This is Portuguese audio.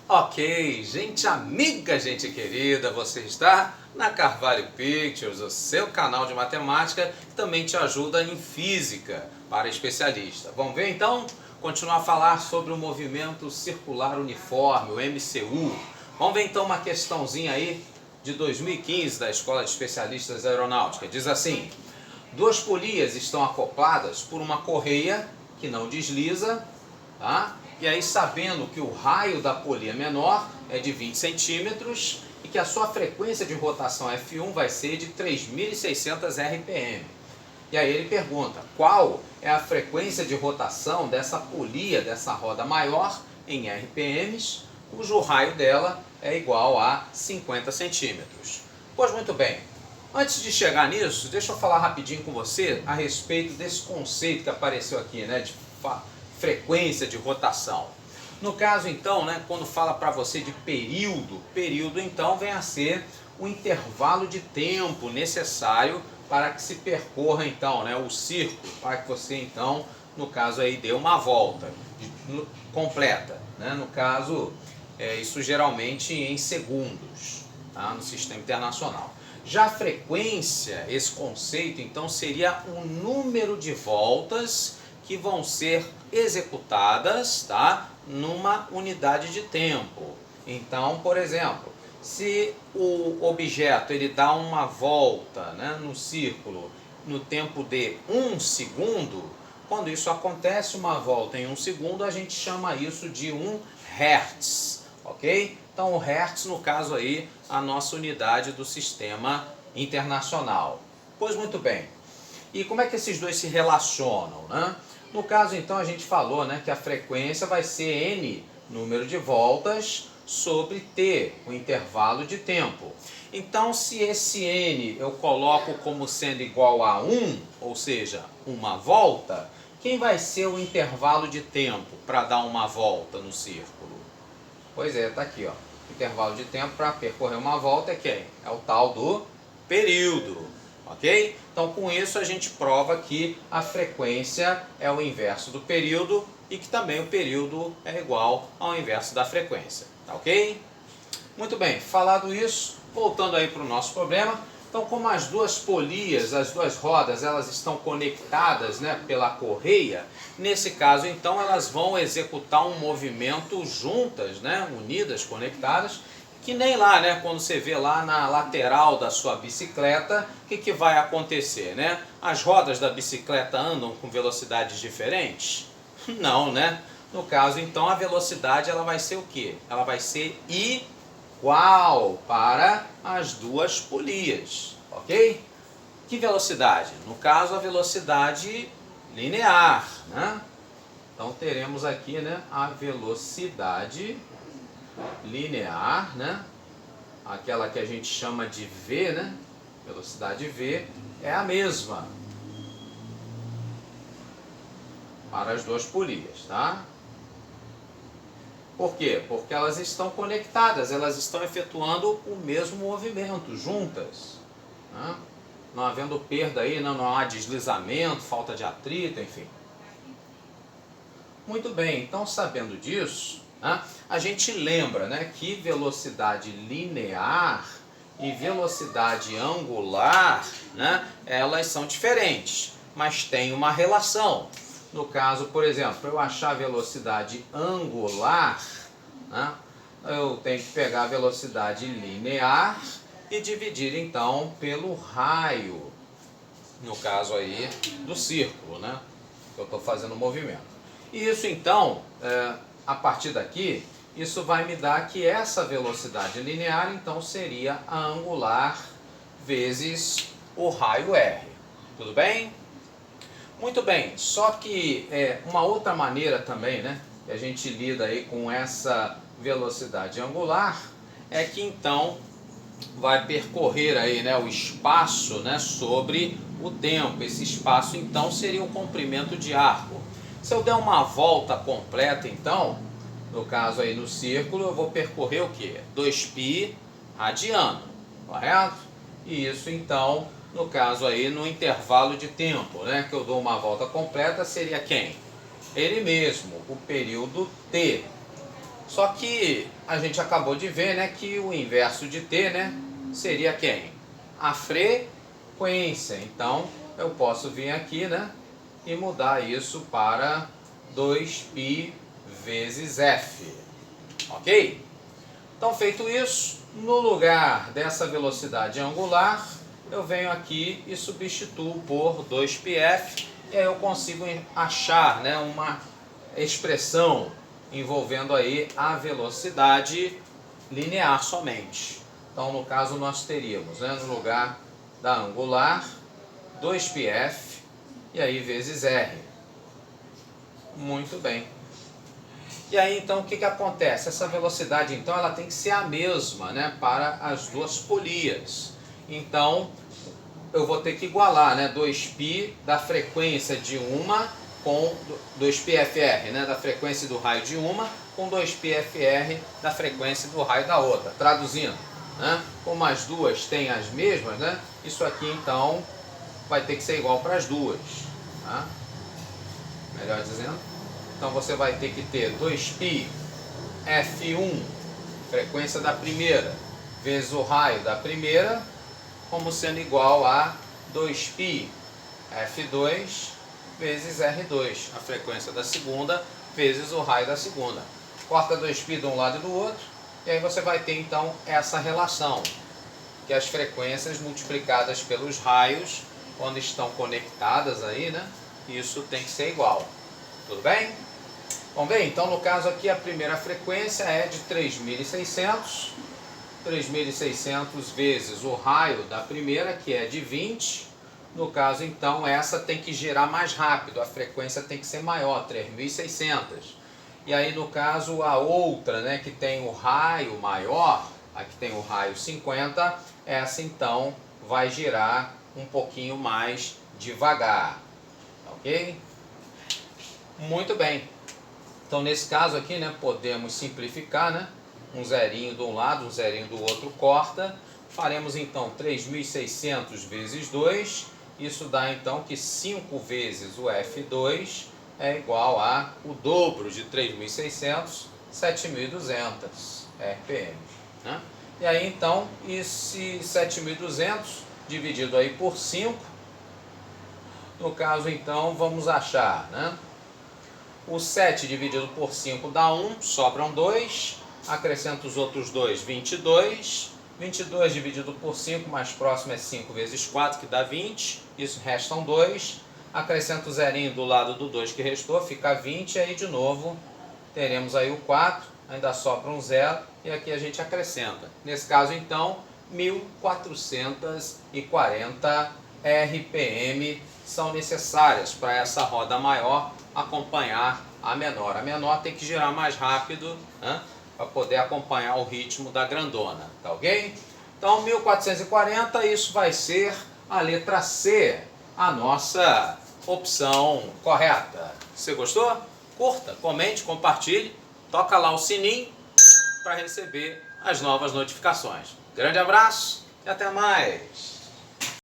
Ok, gente amiga, gente querida, você está na Carvalho Pictures, o seu canal de matemática que também te ajuda em física para especialista. Vamos ver então? Continuar a falar sobre o movimento circular uniforme, o MCU. Vamos ver então uma questãozinha aí de 2015 da Escola de Especialistas Aeronáutica. Diz assim: duas polias estão acopladas por uma correia que não desliza, tá? E aí, sabendo que o raio da polia menor é de 20 centímetros e que a sua frequência de rotação F1 vai ser de 3.600 RPM. E aí ele pergunta, qual é a frequência de rotação dessa polia, dessa roda maior, em RPMs, cujo raio dela é igual a 50 centímetros. Pois muito bem, antes de chegar nisso, deixa eu falar rapidinho com você a respeito desse conceito que apareceu aqui, né, de frequência de rotação. No caso então, né, quando fala para você de período então vem a ser o intervalo de tempo necessário para que se percorra então, né, o círculo, para que você então, no caso aí, dê uma volta completa, né? No caso, isso geralmente em segundos, tá? No sistema internacional. Já a frequência, esse conceito então seria o número de voltas que vão ser executadas, tá, numa unidade de tempo. Então, por exemplo, se o objeto ele dá uma volta, né, no círculo no tempo de 1 segundo, quando isso acontece, uma volta em 1 segundo, a gente chama isso de 1 Hertz, ok? Então o Hertz, no caso aí, a nossa unidade do sistema internacional. Pois muito bem. E como é que esses dois se relacionam, né? No caso, então, a gente falou, né, que a frequência vai ser n número de voltas sobre t, o intervalo de tempo. Então, se esse n eu coloco como sendo igual a 1, ou seja, uma volta, quem vai ser o intervalo de tempo para dar uma volta no círculo? Pois é, está aqui, ó. O intervalo de tempo para percorrer uma volta é quem? É o tal do período. Ok? Então, com isso, a gente prova que a frequência é o inverso do período e que também o período é igual ao inverso da frequência. Tá ok? Muito bem, falado isso, voltando aí para o nosso problema. Então, como as duas polias, as duas rodas, elas estão conectadas, né, pela correia, nesse caso, então, elas vão executar um movimento juntas, né, unidas, conectadas, que nem lá, né, quando você vê lá na lateral da sua bicicleta, o que vai acontecer, né? As rodas da bicicleta andam com velocidades diferentes? Não, né? No caso, então, a velocidade ela vai ser o quê? Ela vai ser igual para as duas polias, ok? Que velocidade? No caso, a velocidade linear, né? Então, teremos aqui, né, a velocidade linear, né? Aquela que a gente chama de v, né? Velocidade v é a mesma para as duas polias, tá? Por quê? Porque elas estão conectadas, elas estão efetuando o mesmo movimento juntas, né? Não havendo perda aí, não há deslizamento, falta de atrito, enfim. Muito bem, então sabendo disso, né, a gente lembra, né, que velocidade linear e velocidade angular, né, elas são diferentes, mas têm uma relação. No caso, por exemplo, para eu achar a velocidade angular, né, eu tenho que pegar a velocidade linear e dividir então pelo raio, no caso aí do círculo, né, que eu estou fazendo o movimento. E isso então, a partir daqui, isso vai me dar que essa velocidade linear então seria a angular vezes o raio r. Tudo bem? Muito bem, só que uma outra maneira também, né, que a gente lida aí com essa velocidade angular é que então vai percorrer aí, né, o espaço, né, sobre o tempo. Esse espaço então seria o comprimento de arco. Se eu der uma volta completa, então, no caso aí no círculo, eu vou percorrer o quê? 2π radiano, correto? E isso, então, no caso aí, no intervalo de tempo, né, que eu dou uma volta completa, seria quem? Ele mesmo, o período t. Só que a gente acabou de ver, né, que o inverso de t, né, seria quem? A frequência. Então, eu posso vir aqui, né, e mudar isso para 2π vezes f. Ok? Então, feito isso, no lugar dessa velocidade angular, eu venho aqui e substituo por 2πf, e aí eu consigo achar, né, uma expressão envolvendo aí a velocidade linear somente. Então, no caso, nós teríamos, né, no lugar da angular, 2πf, e aí vezes r. Muito bem. E aí, então, o que que acontece? Essa velocidade, então, ela tem que ser a mesma, né, para as duas polias. Então, eu vou ter que igualar, né, 2π da frequência de uma com 2πfr, né, da frequência do raio de uma, com 2πfr da frequência do raio da outra. Traduzindo, né, como as duas têm as mesmas, né, isso aqui, então, vai ter que ser igual para as duas. Tá? Melhor dizendo. Então, você vai ter que ter 2π f1, frequência da primeira, vezes o raio da primeira, como sendo igual a 2π f2 vezes r2, a frequência da segunda, vezes o raio da segunda. Corta 2π de um lado e do outro, e aí você vai ter então essa relação, que as frequências multiplicadas pelos raios, quando estão conectadas aí, né, isso tem que ser igual. Tudo bem? Vamos ver? Então, no caso aqui, a primeira frequência é de 3.600. 3.600 vezes o raio da primeira, que é de 20. No caso, então, essa tem que girar mais rápido. A frequência tem que ser maior, 3.600. E aí, no caso, a outra, né, que tem o raio maior, aqui tem o raio 50, essa, então, vai girar um pouquinho mais devagar. Ok? Muito bem. Então, nesse caso aqui, né, podemos simplificar, né? Um zerinho de um lado, um zerinho do outro corta. Faremos, então, 3.600 vezes 2. Isso dá, então, que 5 vezes o F2 é igual a o dobro de 3.600, 7.200 RPM. Né? E aí, então, esse 7.200 dividido aí por 5, no caso, então, vamos achar, né? O 7 dividido por 5 dá 1, sobram 2. Acrescento os outros 2, 22. 22 dividido por 5, mais próximo é 5 vezes 4, que dá 20. Isso restam 2. Acrescento o zerinho do lado do 2 que restou, fica 20. E aí, de novo, teremos aí o 4. Ainda sobra um 0. E aqui a gente acrescenta. Nesse caso, então, 1.440 RPM são necessárias para essa roda maior acompanhar a menor. A menor tem que girar mais rápido, né, para poder acompanhar o ritmo da grandona, tá ok? Então, 1440, isso vai ser a letra C, a nossa opção correta. Você gostou? Curta, comente, compartilhe, toca lá o sininho para receber as novas notificações. Grande abraço e até mais!